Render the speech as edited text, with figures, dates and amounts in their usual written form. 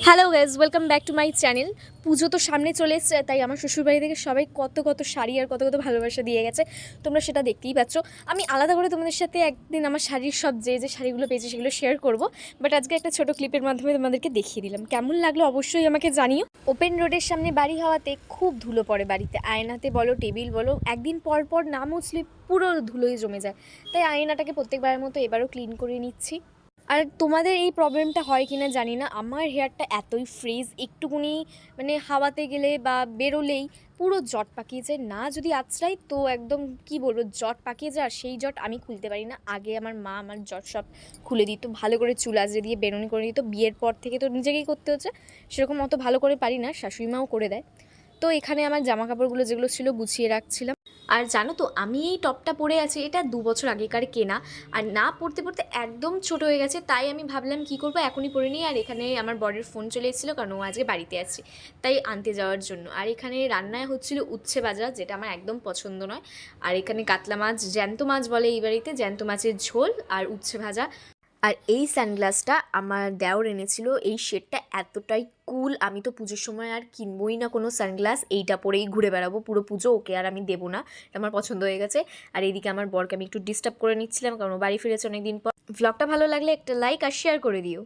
Hello guys, welcome back to my channel. পুজো তো সামনে চলে এসছে, তাই আমার শ্বশুরবাড়ি থেকে সবাই কত কত শাড়ি আর কত কত ভালোবাসা দিয়ে গেছে। তোমরা সেটা দেখতেই পাচ্ছ। আমি আলাদা করে তোমাদের সাথে একদিন আমার শাড়ির সব যে শাড়িগুলো পেয়েছি সেগুলো শেয়ার করব, বাট আজকে একটা ছোটো ক্লিপের মাধ্যমে তোমাদেরকে দেখিয়ে দিলাম। কেমন লাগলো অবশ্যই আমাকে জানিও। ওপেন রোডের সামনে বাড়ি হওয়াতে খুব ধুলো পড়ে বাড়িতে, আয়নাতে বলো টেবিল বলো, একদিন পর পর না মুছলে পুরো ধুলোই জমে যায়। তাই আয়নাটাকে প্রত্যেকবারের মতো এবারও ক্লিন করে নিচ্ছি। আর তোমাদের এই প্রবলেমটা হয় কিনা জানি না, আমার হেয়ারটা এতই ফ্রিজ, একটুকুনি মানে হাওয়াতে গেলে বা বেরোলেই পুরো জট পাকিয়ে যায়, না যদি আঁচড়াই তো একদম কি বলবো জট পাকিয়ে যায়। আর সেই জট আমি খুলতে পারি না। আগে আমার মা আমার জট সব খুলে দিত, ভালো করে চুল আঁচড়ে দিয়ে বেরোনি করে দিত। বিয়ের পর থেকে তো নিজেকেই করতে হচ্ছে, সেরকম অত ভালো করে পারি না, শাশুড়ি মাও করে দেয়। তো এখানে আমার জামা কাপড়গুলো যেগুলো ছিল গুছিয়ে রাখছিলাম। আর জানো তো, আমি এই টপটা পরে আছি, এটা 2 বছর আগেকার কেনা। আর না পরতে পরতে একদম ছোট হয়ে গেছে, তাই আমি ভাবলাম কি করবো এখনই পরে নিই। আর এখানে আমার বরের ফোন চলে এসেছিলো, কারণ ও আজকে বাড়িতে আছে, তাই আনতে যাওয়ার জন্য। আর এখানে রান্নায় হচ্ছিল উচ্ছে ভাজা, যেটা আমার একদম পছন্দ নয়। আর এখানে কাতলা মাছ, জ্যান্ত মাছ বলে এই বাড়িতে, জ্যান্ত মাছের ঝোল আর উচ্ছে ভাজা। আর এই সানগ্লাসটা আমার দেওর এনেছিল, এই শেডটা এতটাই কুল, আমি তো পুজোর সময় আর কিনবই না কোনো সানগ্লাস, এইটা পরেই ঘুরে বেড়াবো পুরো পুজো, ওকে আর আমি দেবো না, এটা আমার পছন্দ হয়ে গেছে। আর এইদিকে আমার বরকে আমি একটু ডিস্টার্ব করে নিচ্ছিলাম, কারণ ও বাড়ি ফিরেছে অনেকদিন পর। ভ্লগটা ভালো লাগলে একটা লাইক আর শেয়ার করে দিও।